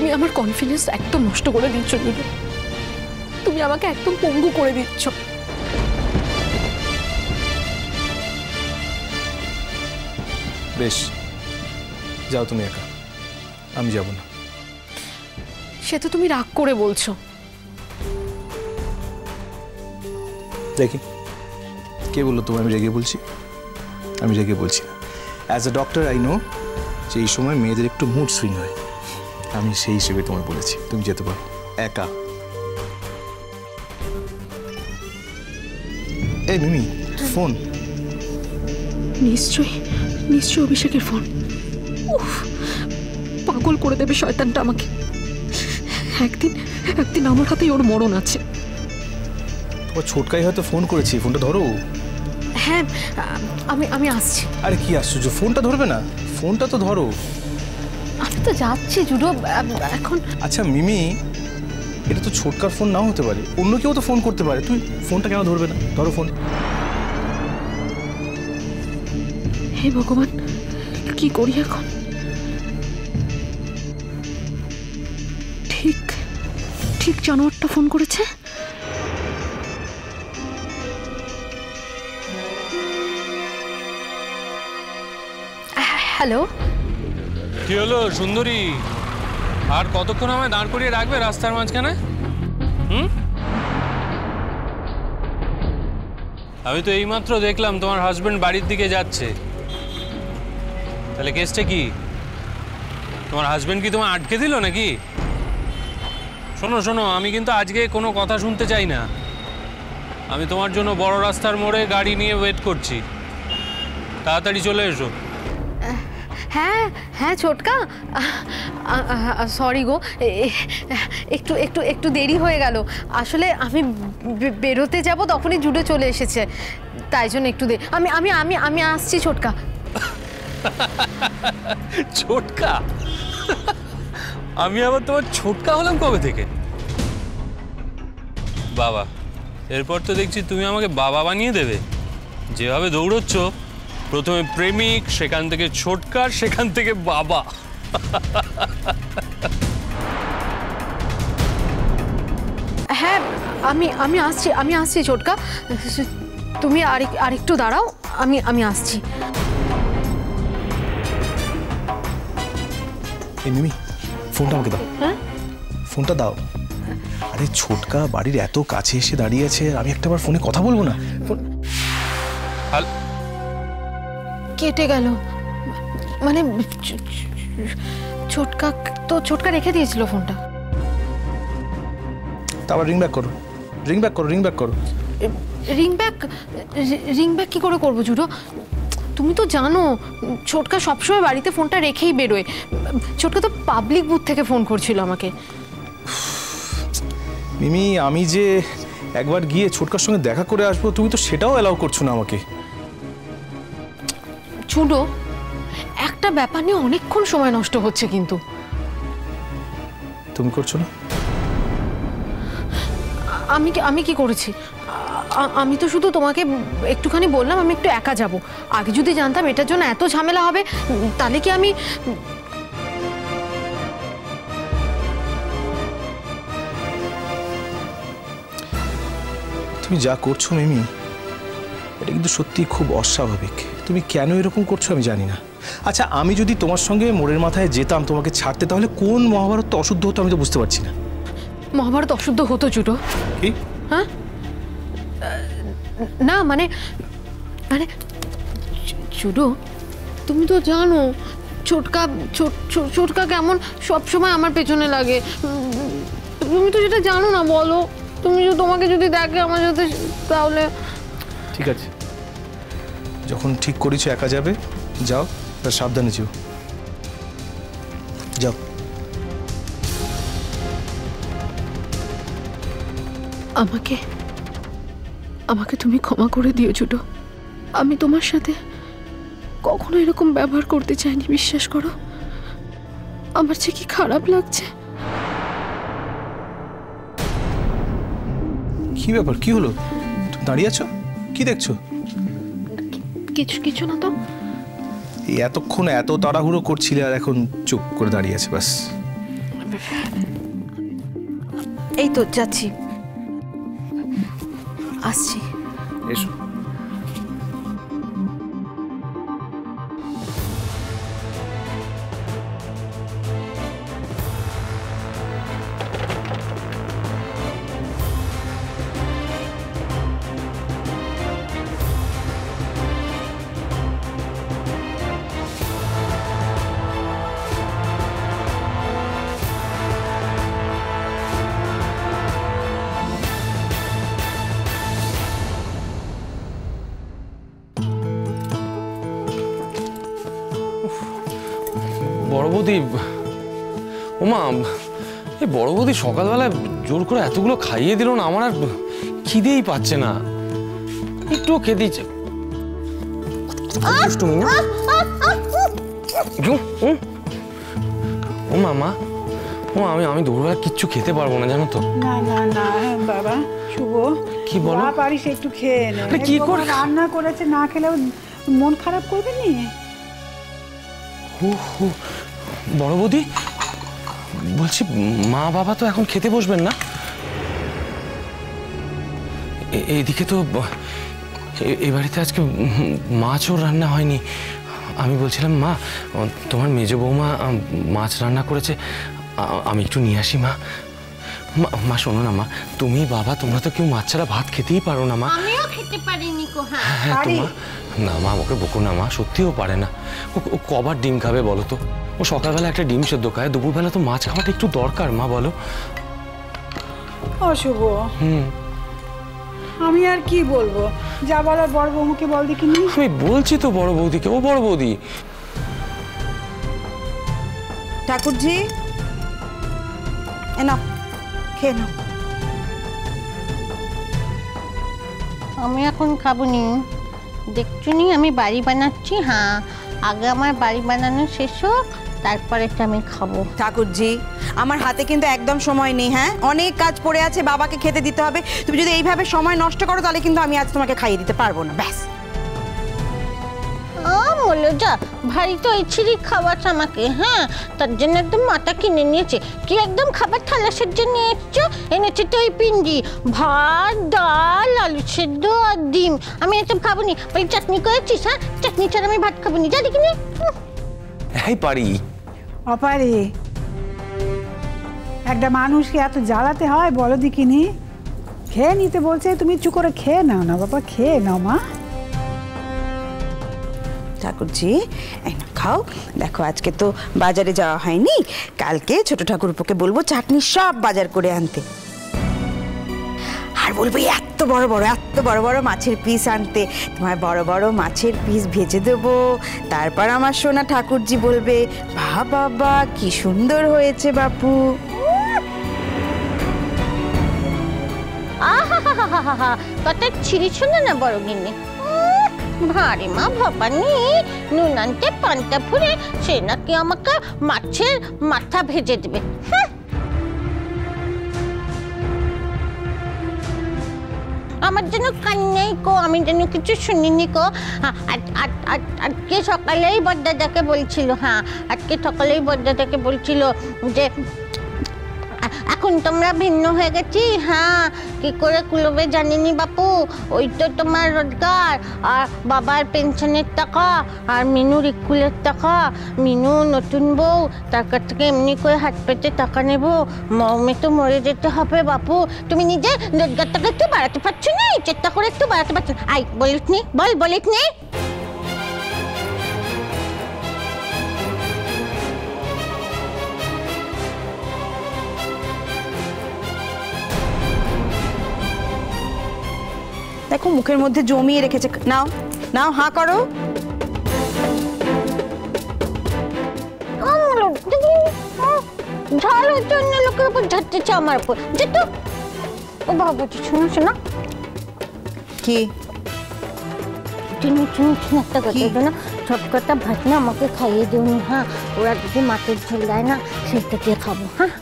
তুমি আমার কনফিডেন্স একদম নষ্ট করে দিচ্ছ জুডো। তুমি আমাকে একদম পঙ্গু করে দিচ্ছ। বেশ, যাও তুমি একা, আমি যাব না। সে তো তুমি রাগ করে বলছো। দেখি, কে বললো তুমি আমি রেগে বলছি? আমি রেগে বলছি না। As a doctor I know যে এই সময় মেয়েদের একটু মুড সুইং হয়। আমি সেই হিসেবে তোমায় বলেছি তুমি যেতে পারো একা। এই মিমি, ফোন। নিশ্চয়ই অভিষেকের ফোন। উফ, পাগল করে দেবে শয়তানটা আমাকে। একদিন আমার হাতেই ওর মরণ আছে। তোমার ছোটকাই হয়তো ফোন করেছি, ফোনটা ধরো। হ্যাঁ, আমি আসছি। আরে কি আশ্চর্য, ফোনটা ধরবে না? ফোনটা তো ধরো। আমি তো যাচ্ছি জুডো এখন। আচ্ছা মিমি, এটা তো ছোটকার ফোন নাও হতে পারে, অন্য কেউ তো ফোন করতে পারে, তুই ফোনটা কেন ধরবে না? ধরো ফোন। হে ভগবান, কি করি এখন? ঠিক জানোয়ারটা ফোন করেছে। হ্যালো, কি হলো সুন্দরী? আর কতক্ষণ আমায় দাঁড় করিয়ে রাখবে রাস্তার মাঝখানে? আমি তো এইমাত্র দেখলাম তোমার হাজবেন্ড বাড়ির দিকে যাচ্ছে। তাহলে কেসটা কি? তোমার হাজবেন্ড কি তোমায় আটকে দিল নাকি? শোনো, আমি কিন্তু আজকে কোনো কথা শুনতে চাই না। আমি তোমার জন্য বড় রাস্তার মোড়ে গাড়ি নিয়ে ওয়েট করছি, তাড়াতাড়ি চলে এসো। হ্যাঁ ছোটকা, সরি গো, একটু দেরি হয়ে গেল। আসলে আমি বেরোতে যাব তখনই জুডো চলে এসেছে, তাই জন্য একটু দেরি। আমি আসছি ছোটকা। ছোটকা? আমি আবার তোমার ছোটকা হলাম কবে থেকে? বাবা, এরপর তো দেখছি তুমি আমাকে বাবা বানিয়ে দেবে। যেভাবে দৌড়চ্ছ, প্রথমে প্রেমিক, সেখান থেকে ছোটকা, সেখান থেকে বাবা। হ্যাঁ, আমি আসছি ছোটকা, তুমি আরেকটু দাঁড়াও, আমি আসছি। মিমি, ফোনটা আমাকে দাও। হ্যাঁ, ফোনটা দাও। আরে ছোটকা বাড়ির এত কাছে এসে দাঁড়িয়ে আছে, আমি একটাবার ফোনে কথা বলবো না? কেটে গেল। মানে ছোটকা রেখে দিয়েছিল ফোনটা। তারপর রিং ব্যাক করো। রিং ব্যাক কি করে করবো জুডো? তুমি তো জানো ছোটকা সবসময় বাড়িতে ফোনটা রেখেই বেরোয়। ছোটকা তো পাবলিক বুথ থেকে ফোন করছিল আমাকে। মিমি, আমি যে একবার গিয়ে ছোটকার সঙ্গে দেখা করে আসবো, তুমি তো সেটাও অ্যালাউ করছো না আমাকে। জুডো, একটা ব্যাপার নিয়ে অনেকক্ষণ সময় নষ্ট হচ্ছে কিন্তু। তুমি করছো না? আমি কি করেছি? আমি তো শুধু তোমাকে একটুখানি বললাম আমি একটু একা যাব। আগে যদি জানতাম এটার জন্য এত ঝামেলা হবে, তাহলে কি আমি... তুমি যা করছো মিমি, এটা কিন্তু সত্যি খুব অস্বাভাবিক। তুমি কেন এরকম করছো আমি জানি না। আচ্ছা, আমি যদি তোমার সঙ্গে মোড়ের মাথায় যেতাম তোমাকে ছাড়তে, তাহলে কোন মহাভারত তো অশুদ্ধ হতো আমি তো বুঝতে পারছি না। মহাভারত অশুদ্ধ হতো জুডো? কি? হ্যাঁ, না মানে জুডো, তুমি তো জানো ছোটকা কেমন সবসময় আমার পেছনে লাগে। তুমি তো যেটা জানো না, বলো। তোমাকে যদি দেখে আমার সাথে, তাহলে... ঠিক আছে, যখন ঠিক করেছো একা যাবে, যাও, আর সাবধানে যেও। যাও। আমাকে তুমি ক্ষমা করে দিও জুডো। আমি তোমার সাথে কখনো এরকম ব্যবহার করতে চাইনি, বিশ্বাস করো। আমার যে কি খারাপ লাগছে। কি ব্যাপার, কি হলো? তুমি দাঁড়িয়ে আছো, কি দেখছো? কিছু না তো। এতক্ষণ এত তাড়াহুড়ো করছিলে আর এখন চুপ করে দাঁড়িয়ে আছে, ব্যাস। এই তো যাচ্ছি, আসছি। এসো। বড় বৌদি, ওমা, এই বড় বৌদি সকালবেলায় জোর করে এতগুলো খাইয়ে দিল না, আমার আর খিদেই পাচ্ছে না, একটুও খেতে ইচ্ছে। ও মামা, ও আমি দুপুরবেলা কিচ্ছু খেতে পারবো না, জানো তো। না না না বাবা শুভ, কি বলো? পারিস একটু খেয়ে নে। কি করে রান্না করেছে, না খেলেও মন খারাপ করবে নি। বড় বৌদি বলছি, মা বাবা তো এখন খেতে বসবেন না, এইদিকে তো এই বাড়িতে আজকে মাছও রান্না হয়নি। আমি বলছিলাম মা, তোমার মেজ বৌমা মাছ রান্না করেছে, আমি একটু নিয়ে আসি মা। মা শোনো না মা, তুমি বাবা তোমরা তো কেউ মাছ ছাড়া ভাত খেতেই পারো না মা। আমিও খেতে পারিনি কো। হ্যাঁ তোমা, না মা ওকে বকো না মা, সত্যিও পারে না। ও কবার ডিম খাবে বলো তো? ও সকালবেলা একটা ডিম সেদ্ধ খায়, দুপুরবেলা তো মাছ খাওয়াটা একটু দরকার মা, বলো। অশুভ, আমি আর কি বলবো, যা বলার বড় বৌমুকে বল দেখিনি। আমি বলছি তো বড় বৌদিকে। ও বড় বৌদি। ঠাকুরজি, এ নাও, খেয়ে নাও। আমি এখন খাবো নি, দেখছো নি আমি বাড়ি বানাচ্ছি। হ্যাঁ, আগে আমার বাড়ি বানানো শেষ হোক, তারপরে আমি খাবো। ঠাকুরজি, আমার হাতে কিন্তু একদম সময় নেই। হ্যাঁ, অনেক কাজ পড়ে আছে, বাবাকে খেতে দিতে হবে। তুমি যদি এইভাবে সময় নষ্ট করো তাহলে কিন্তু আমি আজ তোমাকে খাইয়ে দিতে পারবো না, ব্যাস। বললো যা ভারী তো ইচ্ছিরি খাবার আমাকে। হ্যাঁ, তার জন্য একদম মাথা কিনে নিয়েছে। কি একদম খাবার থালা সেদ্ধ নিয়ে এসছো, এনেছে তো ওই পিন্ডি, ভাত, ডাল, আলু সেদ্ধ আর ডিম। আমি এসব খাবো নি। বলি চাটনি করেছিস? হ্যাঁ, চাটনি ছাড়া আমি ভাত খাবো নি, যা দেখিনি। এই পারি অপারে, একটা মানুষকে এত জ্বালাতে হয় বলো দেখিনি? খেয়ে নিতে বলছে, তুমি চুপ করে খেয়ে নাও না বাবা, খেয়ে নাও মা। ঠাকুরজি, এই নাও খাও। দেখো আজকে তো বাজারে যাওয়া হয়নি, কালকে ছোট ঠাকুরপোকে বলবো চাটনি সব বাজার করে আনতে, আর বলবো এত বড় বড় মাছের পিস আনতে। তোমার বড় বড় মাছের পিস ভেজে দেবো, তারপর আমার সোনা ঠাকুরজি বলবে বাবা কি সুন্দর হয়েছে বাপু। আহা, কথা ছিঁড়ি শুনে না বড় গিন্নি। ভারী মা ভাবানি, নুন আনতে পান্তা ফুরে, সে নাকি আমাকে মাছের মাথা ভেজে দেবে। আমার যেন কান্নাই কো, আমি যেন কিছু শুনিনি কো। আজকে সকালেই বড়দাদাকে বলছিল, হ্যাঁ আজকে সকালেই বড়দাদাকে বলছিল যে এখন তোমরা ভিন্ন হয়ে গেছি। হ্যাঁ, কি করে কুলবে জানিনি বাপু, ওই তো তোমার রোজগার আর বাবার পেনশনের টাকা আর মিনুর স্কুলের টাকা। মিনু নতুন বউ, তার কাছ থেকে এমনি করে হাত পেতে টাকা নেবো, মমে তো মরে যেতে হবে বাপু। তুমি নিজে রোজগারটাকে একটু বাড়াতে পারছো না, চেষ্টা করে একটু বাড়াতে পারছো। আই বলিস নি, বলিস নি। দেখো মুখের মধ্যে জমিয়ে রেখেছে, নাও নাও, হাঁ করো। ঝালের জন্য লোকের উপর ঝাড়তেছে আমার উপর, যেত। ও বাবা, শোনো শোনো, কি একটা কথা না, সব কটা ভাত না আমাকে খাইয়ে দিও নি। হ্যাঁ, ওরা যদি মাছের ঝোল দেয় না, সেইটা দিয়ে খাবো। হ্যাঁ।